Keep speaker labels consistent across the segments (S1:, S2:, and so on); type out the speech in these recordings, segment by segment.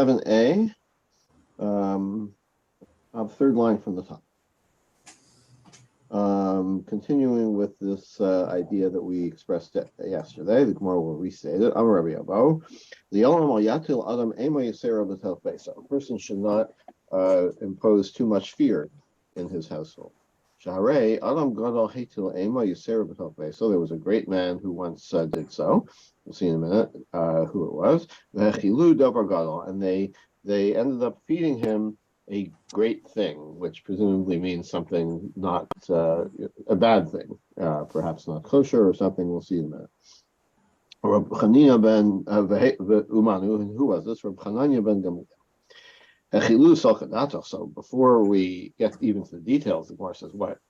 S1: 7a, third line from the top. Continuing with this idea that we expressed yesterday, the Gemara will restate it. Amar Rabbi Abo, the Olam al Yatil Adam Ema Yisera B'Tel Beisa. A person should not impose too much fear in his household. Shaharei Adam Gadol Hetil Ema Yisera B'Tel Beisa. There was a great man who once did so. We'll see in a minute who it was. V'Chilu Davar Gadol, and they ended up feeding him a great thing, which presumably means something not a bad thing, perhaps not kosher or something. We'll see in a minute. Reb Chanina ben Umanu, and who was this? Reb Chananya ben Gamliel. So before we get even to the details, the Gemara says, what?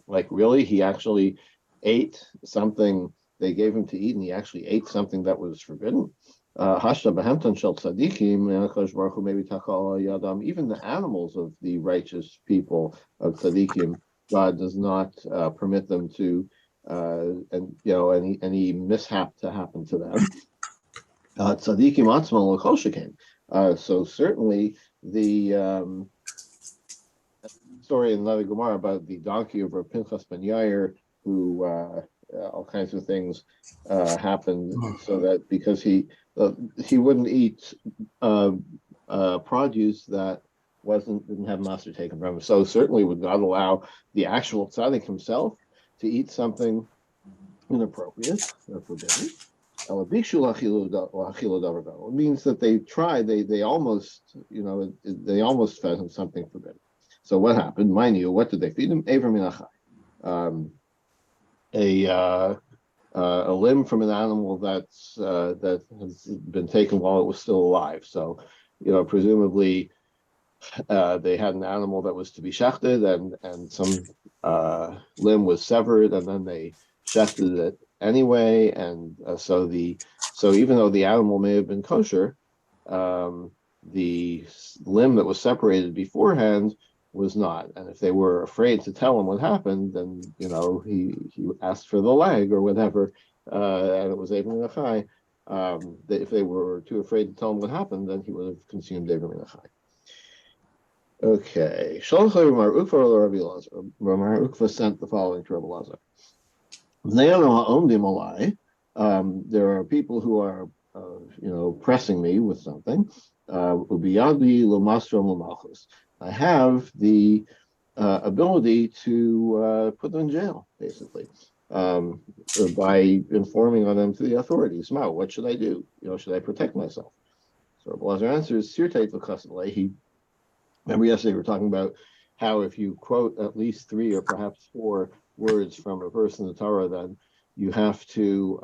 S1: Like, really? He actually ate something they gave him to eat, and he actually ate something that was forbidden? Hashta Bahamton Shel Tzadikim, Baruch Hu maybe Takal Yadam, even the animals of the righteous people of Tzadikim, God does not permit them to, any mishap to happen to them. Tzadikim Atzma L'Chol Shekem. So certainly the story in the Gemara about the donkey of Rav Pinchas ben Yair, who all kinds of things happened, so that because he wouldn't eat produce that didn't have master taken from him. So certainly would not allow the actual tzaddik himself to eat something inappropriate or forbidden. It means that they tried, they almost fed him something forbidden. So what happened? Mind you, what did they feed him? Aver min achai. A limb from an animal that has been taken while it was still alive. So, presumably they had an animal that was to be shechted, and some limb was severed, and then they shechted it anyway. And so even though the animal may have been kosher, the limb that was separated beforehand was not. And if they were afraid to tell him what happened, then he asked for the leg or whatever, and it was Eivim Minachai. If they were too afraid to tell him what happened, then he would have consumed Eivim Minachai. Okay. Shalach Mar Ukva Rabbi Elazar. Mar Ukva sent the following to Rabbi Elazar. There are people who are pressing me with something. I have the ability to put them in jail, basically, by informing on them to the authorities. Now, what should I do? Should I protect myself? So Rabbi Elazar answers, remember yesterday we were talking about how if you quote at least 3 or perhaps 4 words from a verse in the Torah, then you have to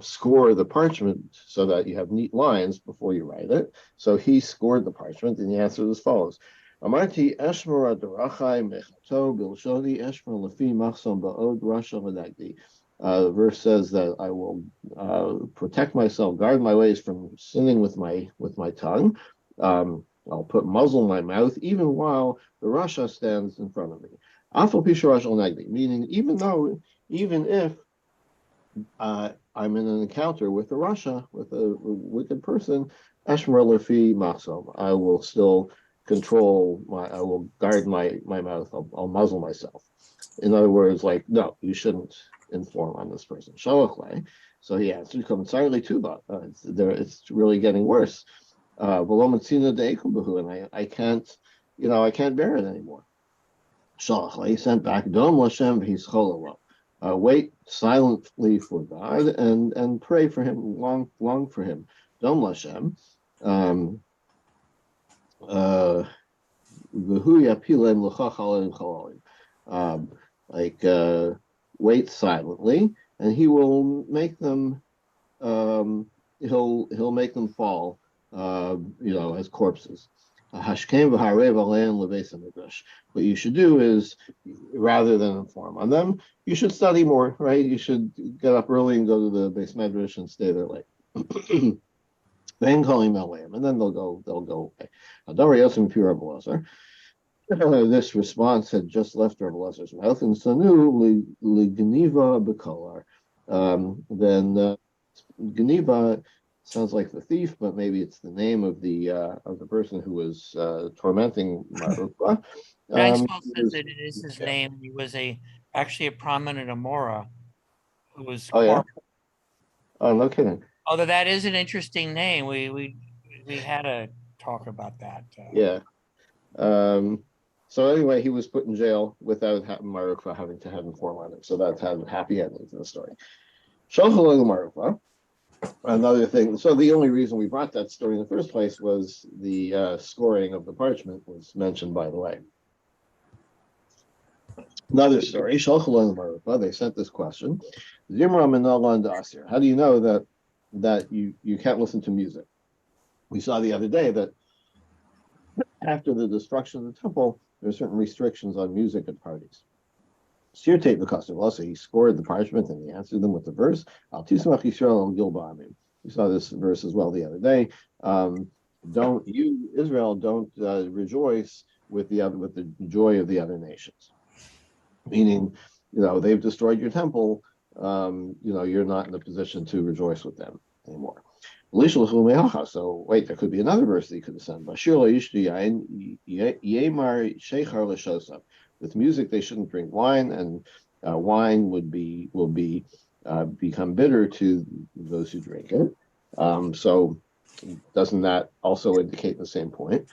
S1: score the parchment so that you have neat lines before you write it. So he scored the parchment, and he answered as follows. Amarti Eshmar Adarachai Mechato Bilshodi Eshmar Lafi Machsom Ba'od Rasha Vadagdi. The verse says that I will protect myself, guard my ways from sinning with my tongue. I'll put muzzle in my mouth even while the Rasha stands in front of me. Afal Pisha Rasha Nagdi, meaning even if I'm in an encounter with a Rasha, with a wicked person, Eshmar Lafi Machsom, I will still I will guard my mouth, I'll muzzle myself. In other words, like, no, you shouldn't inform on this person. Shalachle. So he answered, it's really getting worse. And I can't bear it anymore. Shalachle, he sent back, Dom Lashem v'hischolalo. Wait silently for God and pray for him, long for him. Dom Lashem. Wait silently, and he will make them. He'll make them fall, as corpses. What you should do is, rather than inform on them, you should study more. Right? You should get up early and go to the base medrash and stay there late. Then calling Malayim, and then they'll go away. This response had just left Rabbi Elazar's mouth, and Sanu Ligniva Bekolar. Then Geniva sounds like the thief, but maybe it's the name of the person who was tormenting Marukwa.
S2: Maxwell says
S1: Was,
S2: that it is his name. He was actually a prominent Amora who was
S1: oh yeah,
S2: corp.
S1: oh no kidding.
S2: Although that is an interesting name. We had a talk about that.
S1: Yeah. Um, so anyway, he was put in jail without Marukwa having to have informed on him. So that's had a happy ending to the story. Shalchalel Marukwa. Another thing. So the only reason we brought that story in the first place was the scoring of the parchment was mentioned by the way. Another story. Shalchalel Marukwa. They sent this question. Zimra Minalan Asir. How do you know that you can't listen to music? We saw the other day that after the destruction of the temple, there are certain restrictions on music at parties. Sirte the custom. Also, he scored the parchment and he answered them with the verse, Al Tismach Yisrael al Gilba'amim. We saw this verse as well the other day. Don't you, Israel, don't rejoice with the joy of the other nations. Meaning, they've destroyed your temple. You're not in a position to rejoice with them anymore. So wait, there could be another verse that you could have sent. With music, they shouldn't drink wine, and wine will become bitter to those who drink it. So doesn't that also indicate the same point?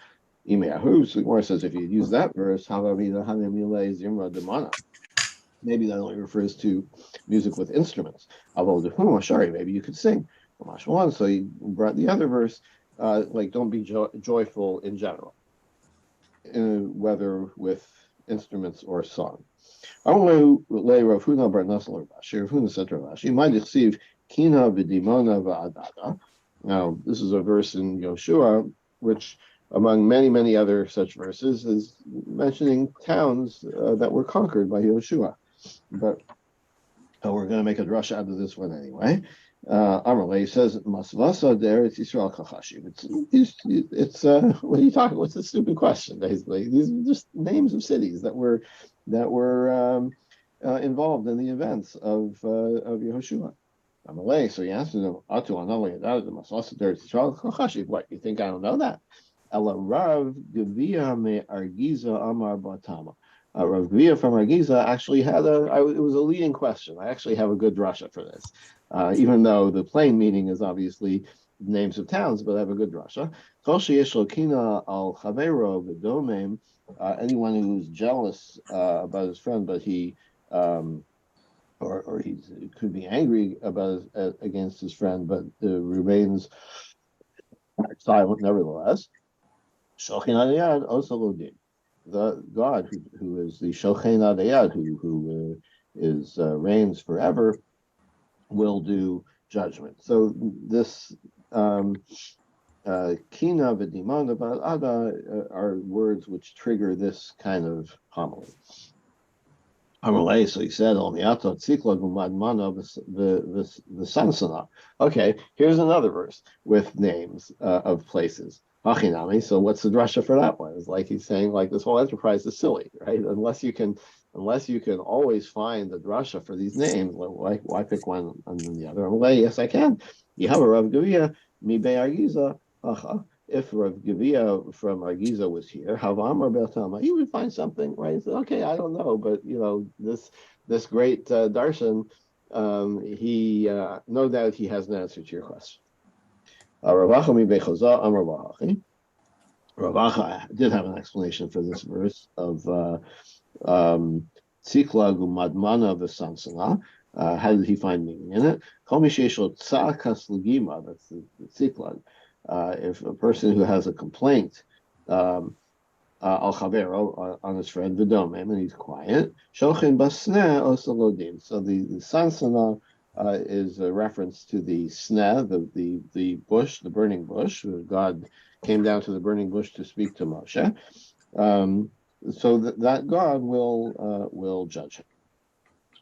S1: Gemara says if you use that verse, maybe that only refers to music with instruments. Maybe you could sing. So he brought the other verse, like don't be joyful in general, whether with instruments or song. Now, this is a verse in Yoshua, which among many, many other such verses is mentioning towns that were conquered by Yoshua. But we're going to make a drush out of this one anyway. Amalei says Masvasa there it's Yisrael Kachashim. It's what are you talking? What's the stupid question? Basically, these are just names of cities that were involved in the events of Yehoshua. Amalei. So he answered them, Atu Anali the Masvasa there it's Yisrael Kachashim. What you think I don't know that? Ela Rav Gevia me Argiza Amar Batama. Rav Gvia from Argiza actually had it was a leading question. I actually have a good drasha for this, even though the plain meaning is obviously names of towns, but I have a good drasha. Kol sheyesh lo kina al chavero v'domem, anyone who's jealous about his friend, but he or he could be angry about against his friend, but remains silent nevertheless. Shochin aliyad also lo din. The God who is the Shochein Adayad, who is reigns forever, will do judgment. So this Kina v'dimana ba'ada are words which trigger this kind of homily. Amalei, so he said, the Sansana. Okay, here's another verse with names of places. Achinami. So what's the drasha for that one? It's like he's saying, like this whole enterprise is silly, right? Unless you can always find the drasha for these names, why pick one and then the other? Amalei, yes, I can. You have a Rav Gavia, mi be Argiza. If Rav Gavia from Argiza was here, Havam or Beltama, he would find something, right? He said, okay, I don't know, but this great darshan, he no doubt he has an answer to your question. Ravacha mi bechoza amar Bahachi. Ravacha did have an explanation for this verse of Tziklag umadmana v'sansana. How did he find meaning in it? Kol misheshlo tzakas legima. That's the Tziklag. If a person who has a complaint al chavero on his friend v'domem and he's quiet, shochin basneh osalodim. So the sansana is a reference to the sneh, the bush, the burning bush. God came down to the burning bush to speak to Moshe. So that God will judge him.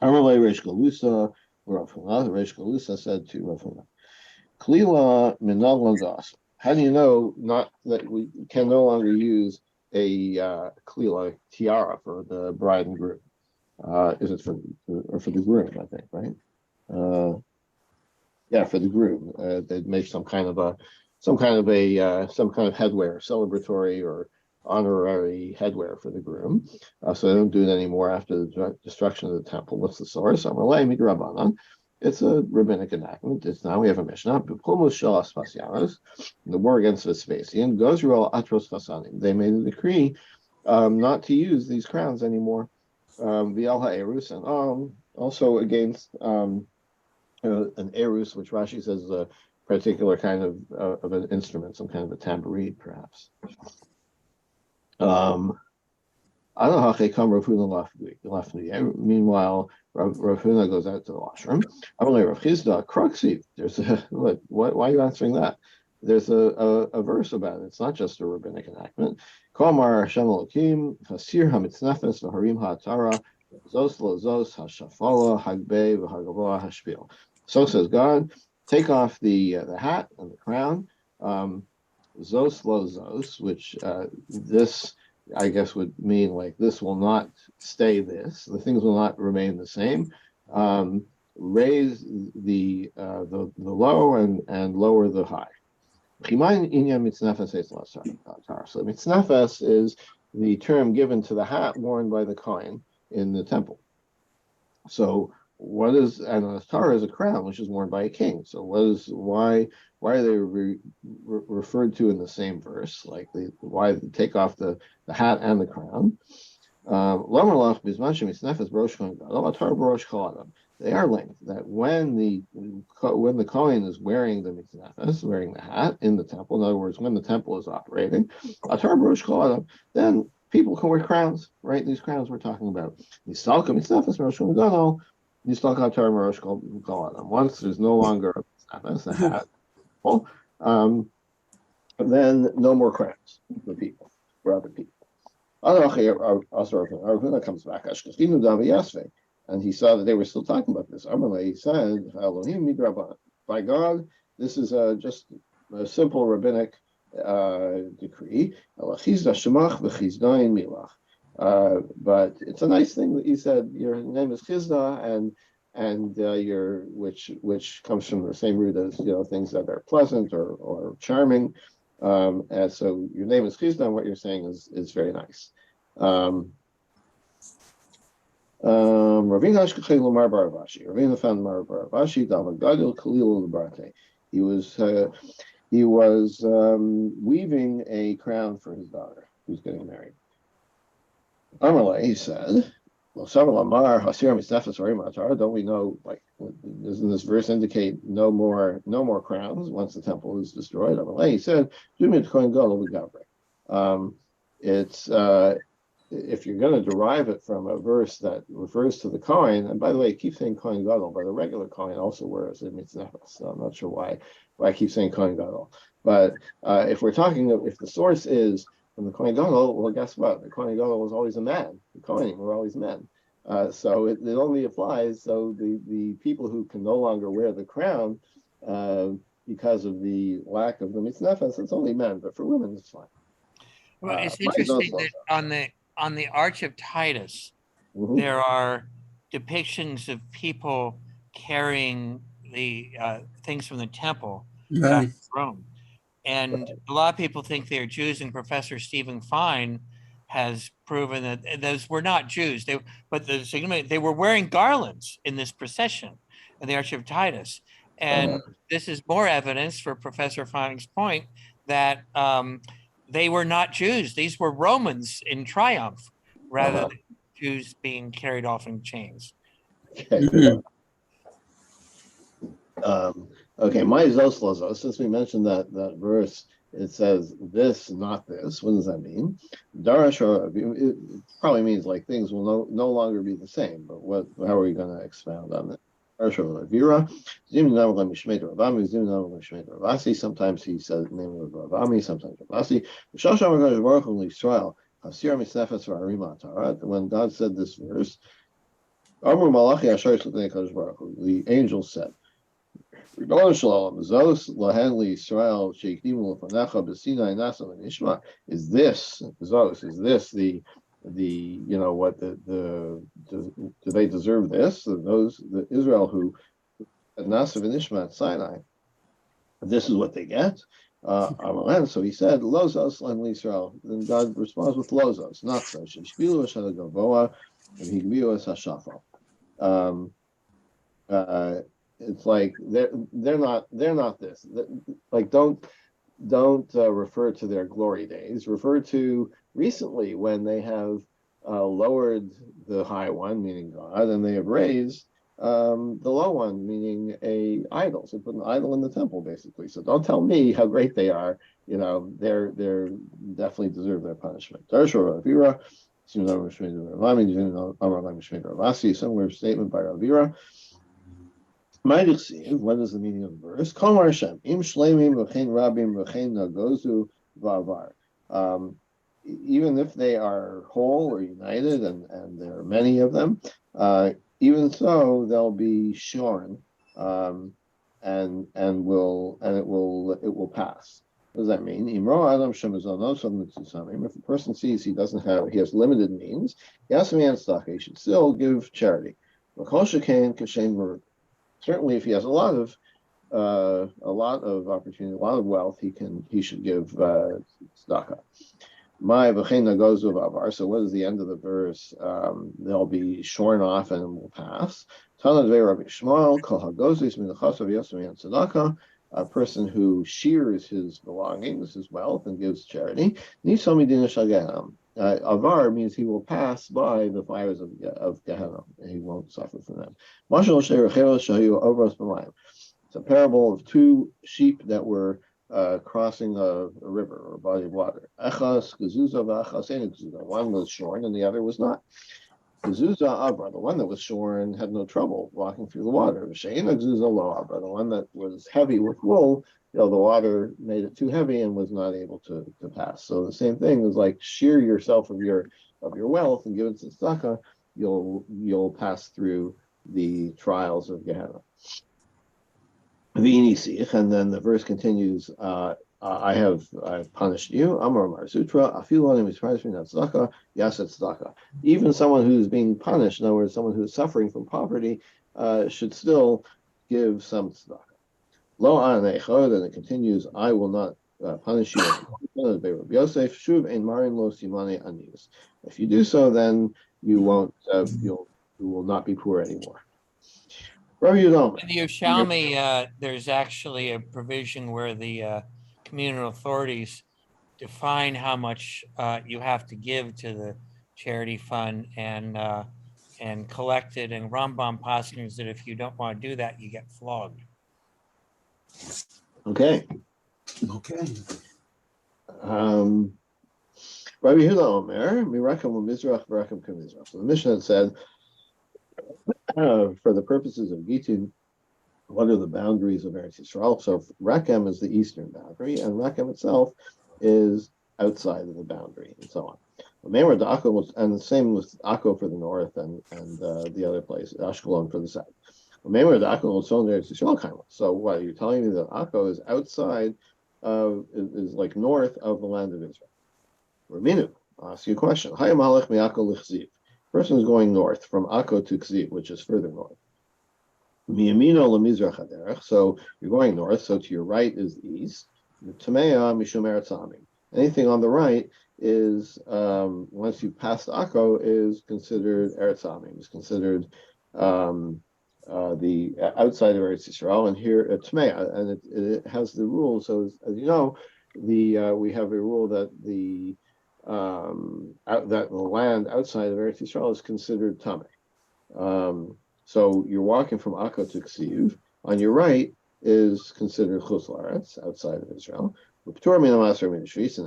S1: Amalei Reish Galusa, Rav Huna. Reish Galusa said to Rav Huna, Klila minal lagas. How do you know not that we can no longer use a klila tiara for the bride and groom? Is it for the groom? I think, right? Yeah, for the groom, they'd make some kind of headwear, celebratory or honorary headwear for the groom. So they don't do it anymore after the destruction of the temple. What's the source? Amalei midrabanan. It's a rabbinic enactment. It's now we have a Mishnah. B'plumus shalas pasyanos, the war against Vespasian, Gozro atros chasanim. They made a decree not to use these crowns anymore. V'al ha'erus, and also against an erus, which Rashi says is a particular kind of an instrument, some kind of a tambourine, perhaps. Meanwhile, Rav Huna goes out to the washroom. Rav Chisda, Kruxi, there's why are you answering that? There's a verse about it. It's not just a rabbinic enactment. Komar Hashem Elokim, Hasir HaMitznefes V'Harim HaTara, Zos Lo Zos HaShafala Hagbei V'Hagavoa Hashpil. So says God, take off the hat and the crown. Zos Lo Zos, which this I guess would mean like this will not stay this. The things will not remain the same. Raise the low and lower the high. So mitznefes is the term given to the hat worn by the Kohen in the temple. So what is, and a Torah is a crown which is worn by a king. So why are they referred to in the same verse? Like why take off the hat and the crown? They are linked. That when the Kohen is wearing the mitznefes, wearing the hat in the temple, in other words, when the temple is operating, then people can wear crowns, right? These crowns we're talking about. Once there's no longer a hat, then no more crowns for people, for other people. Arvina comes back, and he saw that they were still talking about this. He said, by God, this is just a simple rabbinic decree. But it's a nice thing that he said your name is Chizda, and your which comes from the same root as things that are pleasant or charming. And so your name is Chizda, and what you're saying is very nice. Ravina found Mar Baravashi, Dalmagadil Khalil Barate. He was weaving a crown for his daughter who's getting married. Amalei, he said, don't we know, like, doesn't this verse indicate no more crowns once the temple is destroyed? Amalei, he said, it's if you're going to derive it from a verse that refers to the Kohen, and by the way, I keep saying Kohen Gadol, but a regular Kohen also wears a mitznefes, so I'm not sure why I keep saying Kohen Gadol. But if the source is from the Kohen Gadol, well, guess what? The Kohen Gadol was always a man. The Kohanim were always men. So it only applies, so the people who can no longer wear the crown because of the lack of the mitznefes, it's only men, but for women, it's fine.
S2: Well, it's interesting that on the Arch of Titus, there are depictions of people carrying the things from the temple back to Rome. And a lot of people think they're Jews, and Professor Stephen Fine has proven that those were not Jews. They were wearing garlands in this procession in the Arch of Titus. And this is more evidence for Professor Fine's point that they were not Jews. These were Romans in triumph rather than Jews being carried off in chains.
S1: Okay. My Zoslozos, since we mentioned that verse, it says this, not this. What does that mean? Darash, it probably means like things will no longer be the same, but how are we going to expound on that? Sometimes he says the name of Ravami, sometimes Ravasi. When God said this verse, the angel said, is this the what do they deserve this? The Israel who Nasa v'nishma at Sinai. This is what they get. So he said, Lozos and Israel. Then God responds with Lozos, not so. Shishbilu Hashem Gavoa, and Higbiu as Hashafal. It's like they're not this. Like don't refer to their glory days. Refer to recently when they have lowered the high one, meaning God, and they have raised the low one, meaning a idol. So put an idol in the temple, basically. So don't tell me how great they are. They're definitely deserve their punishment. Similar statement by Ravira. What is the meaning of the verse? Even if they are whole or united, and there are many of them, even so, they'll be shorn, and it will pass. What does that mean? If a person sees he has limited means, he should still give charity. Certainly, if he has a lot of opportunity, a lot of wealth, he should give tzedakah. So what is the end of the verse? They'll be shorn off and will pass. A person who shears his belongings, his wealth, and gives charity. Avar means he will pass by the fires of Gehenna, and he won't suffer from them. It's a parable of two sheep that were crossing a river or a body of water. One was shorn and the other was not. The one that was shorn had no trouble walking through the water. The one that was heavy with wool, the water made it too heavy and was not able to pass. So the same thing is like shear yourself of your wealth and give it to tzedakah, you'll pass through the trials of Gehenna. And then the verse continues, I've punished you. Amar Mar Sutra, even someone who's being punished, in other words, someone who's suffering from poverty, should still give some tzedakah. Lo an echad, and it continues, I will not punish you. If you do so, then you won't. You will not be poor anymore.
S2: In the Yerushalmi, there's actually a provision where the communal authorities define how much you have to give to the charity fund and collect it. And Rambam posits that if you don't want to do that, you get flogged.
S1: Okay. Rabbi Yehuda Omer, Mirakim Mizrach, Mirakim Kamizrach. So the Mishnah said, for the purposes of Gittin, what are the boundaries of Eretz Yisrael? So Rakem is the eastern boundary, and Rakem itself is outside of the boundary, and so on. And the same with Akko for the north and the other place, Ashkelon for the south. So what, you're telling me that Akko is outside is like north of the land of Israel? Raminu, I'll ask you a question. Person is going north from Akko to Kziv, which is further north. So you're going north, so to your right is the east. Anything on the right is, once you pass Akko, is considered Eretz Amim, is considered the outside of Eretz Yisrael, and here Tmea, and it has the rule. So as you know, we have a rule that the land outside of Eretz Yisrael is considered Tameh. So you're walking from Akko to Ksiv. On your right is considered Chutz La'aretz, outside of Israel. And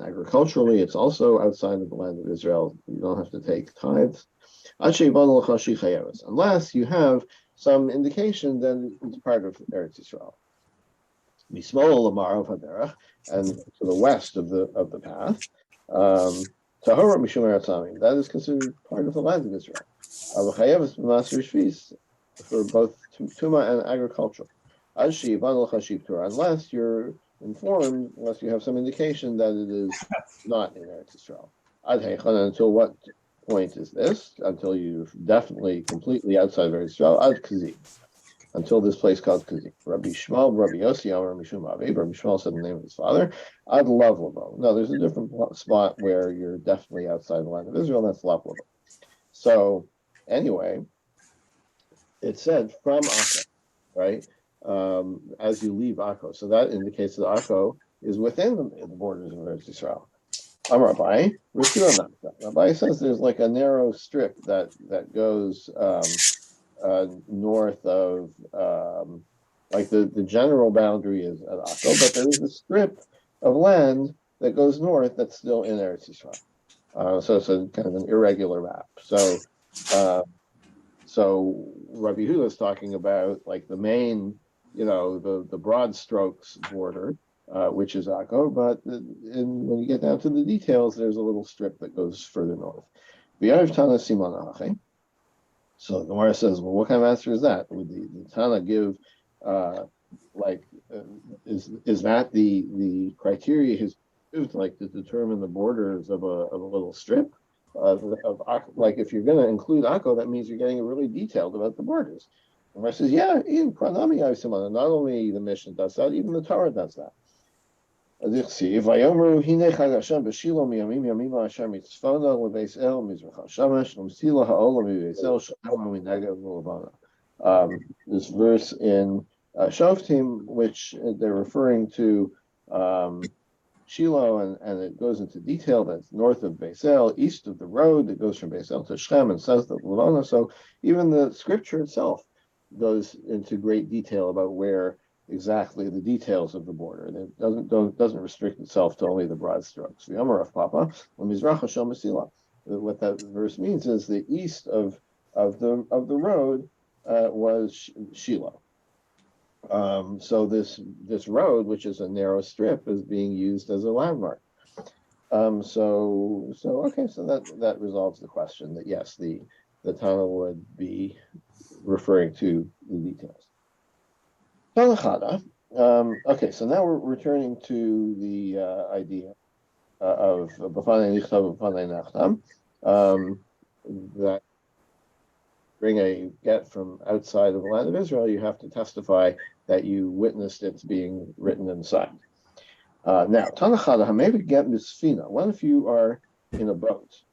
S1: agriculturally, it's also outside of the land of Israel. You don't have to take tithes. Unless you have some indication that it's part of Eretz Yisrael. And to the west of the path, that is considered part of the land of Israel. For both Tuma and agriculture. Unless you're informed, unless you have some indication that it is not in Eretz Yisrael. Until what point is this? Until you're definitely completely outside of Eretz Yisrael. Ad Kaziv. until this place called Kazim. Rabbi Shmuel, Rabbi Yossi, Amar Mishum Aviv. Rabbi Shmuel said the name of his father. Ad Lav Lavo. No, there's a different spot where you're definitely outside the land of Israel. That's Lav Lavo. So anyway, it said from Akko, right? As you leave Akko. So that indicates that Akko is within the borders of Eretz Yisrael. Rabbi, Rabbi says there's like a narrow strip that goes north of, like the general boundary is at Akko, but there is a strip of land that goes north that's still in Eretz Yisrael. So it's a kind of an irregular map. So Rabbi Yehuda is talking about like the main, the broad strokes border, which is Akko, but when you get down to the details, there's a little strip that goes further north. So the Gemara says, well, what kind of answer is that? Would the Tana give, is that the criteria he's used, like to determine the borders of a little strip? Like if you're going to include Akko, that means you're getting really detailed about the borders. The Gemara says, yeah, in Pranami Avisimana, not only the Mishnah does that, even the Torah does that. This verse in Shoftim, which they're referring to Shiloh, and it goes into detail that's north of Beis El, east of the road that goes from Beis El to Shechem and south of Levana. So even the scripture itself goes into great detail about where exactly the details of the border. It doesn't restrict itself to only the broad strokes. What that verse means is the east of the road was Shiloh. So this road, which is a narrow strip, is being used as a landmark. So that resolves the question that yes, the Tana would be referring to the details. Okay, so now we're returning to the idea of B'fanei Nichtav B'fanei Nachtam, that bring a get from outside of the land of Israel, you have to testify that you witnessed it being written inside. Now, Tanachada Hamevi get misfina. What if you are in a boat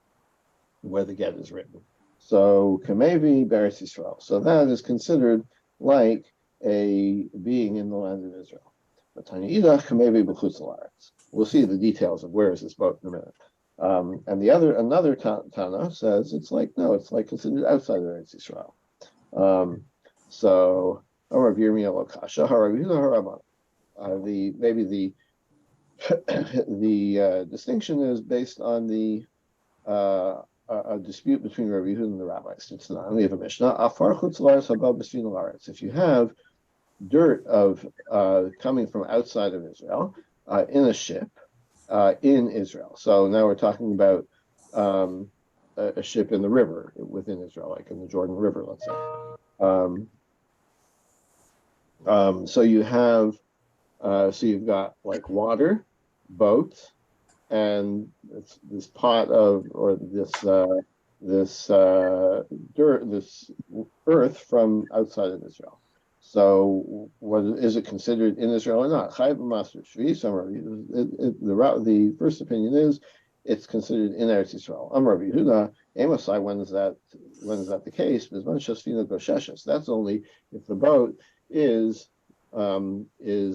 S1: where the get is written? So Kamevi Beretz Yisrael. So that is considered like a being in the land of Israel. But Tanya Idach Kamevi B'chutz La'aretz. We'll see the details of where is this boat in a minute. And another Tana says it's like considered outside of Eretz Yisrael. So the distinction is based on the a dispute between Rabbi Yehuda and the rabbis. It's not. We have a Mishnah. If you have dirt of coming from outside of Israel in a ship in Israel. So now we're talking about a ship in the river within Israel, like in the Jordan River, let's say. So you've got like water, boat, and this pot of, or this dirt, this earth from outside of Israel. So, is it considered in Israel or not? The first opinion is it's considered in Eretz Yisrael. Rabbi Yehuda, Amosai, when is that the case? That's only if the boat is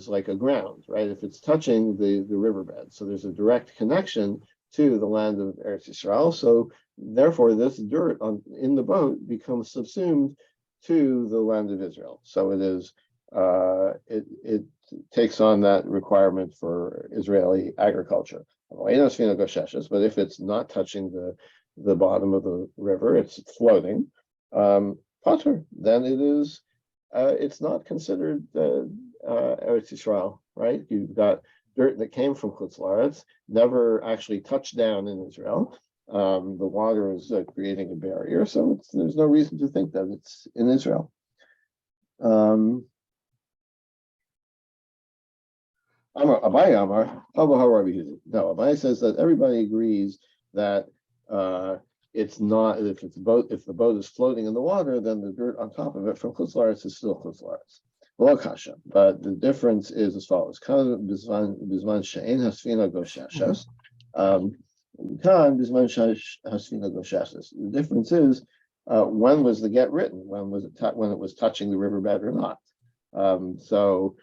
S1: like a ground, right? If it's touching the riverbed, so there's a direct connection to the land of Eretz Yisrael. So therefore, this dirt in the boat becomes subsumed to the land of Israel. So it is it takes on that requirement for Israeli agriculture. But if it's not touching the bottom of the river, it's floating, potter, then it's not considered Eretz Yisrael, right? You've got dirt that came from Chutz La'aretz, never actually touched down in Israel. The water is creating a barrier, so there's no reason to think that it's in Israel. Abai Amar, no, Abai says that everybody agrees that it's not, if the boat is floating in the water, then the dirt on top of it from Chutz La'aretz is still Chutz La'aretz. Well, kasha, but the difference is as follows: Kan bizman she'en hasfina gosheshes, kan bizman hasfina gosheshes. The difference is when was the get written? When was it when it was touching the riverbed or not? So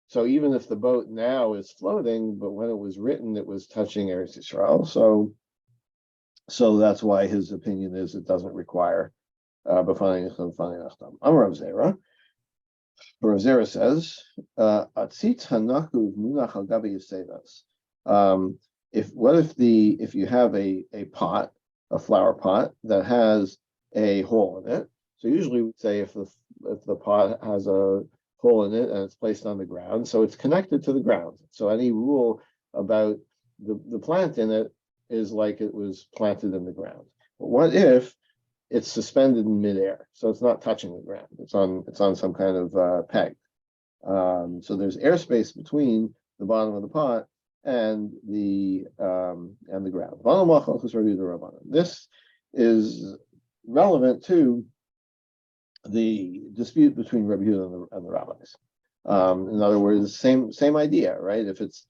S1: so even if the boat now is floating, but when it was written, it was touching Eretz Yisrael. So that's why his opinion is it doesn't require B'fanei Achtam. Amar Rav Zera. Rav Zera says, "Atzit hanakuv munach al gabi yisevas." If you have a pot, a flower pot that has a hole in it, so usually we say if the pot has a hole in it and it's placed on the ground, so it's connected to the ground. So any rule about the plant in it is like it was planted in the ground. But what if it's suspended in midair, so it's not touching the ground? It's on some kind of peg. So there's airspace between the bottom of the pot and the ground. This is relevant to the dispute between Rabbi Yehuda and the rabbis. In other words, same idea, right? If it's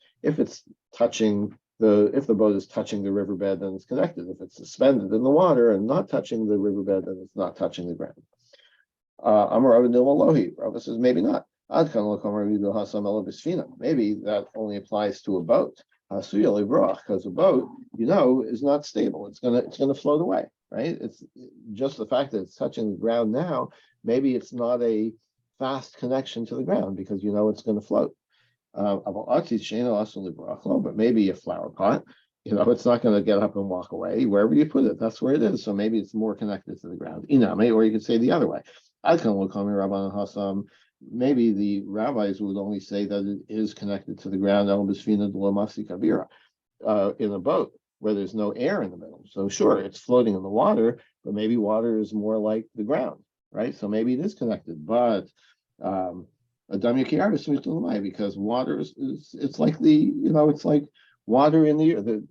S1: touching if the boat is touching the riverbed, then it's connected. If it's suspended in the water and not touching the riverbed, then it's not touching the ground. Amar Rabbi Lohi. Rabbi says maybe not. Maybe that only applies to a boat. Because a boat, is not stable. It's gonna float away, right? It's just the fact that it's touching the ground now. Maybe it's not a fast connection to the ground because it's going to float. But maybe a flower pot, it's not going to get up and walk away. Wherever you put it, that's where it is. So maybe it's more connected to the ground. Or you could say the other way. Maybe the rabbis would only say that it is connected to the ground in a boat where there's no air in the middle. So sure, it's floating in the water, but maybe water is more like the ground, right? So maybe it is connected, but because water it's like it's like water in the air. The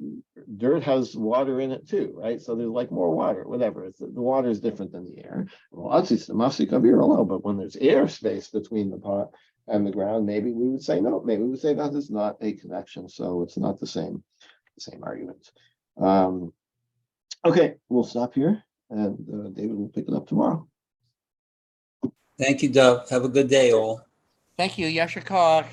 S1: dirt has water in it too, right? So there's like more water, whatever. The water is different than the air. Well, but when there's air space between the pot and the ground, maybe we would say no. Maybe we would say that is not a connection, so it's not the same argument. Okay, we'll stop here, and David will pick it up tomorrow.
S3: Thank you, Dov. Have a good day, all.
S2: Thank you. Yasher Koach.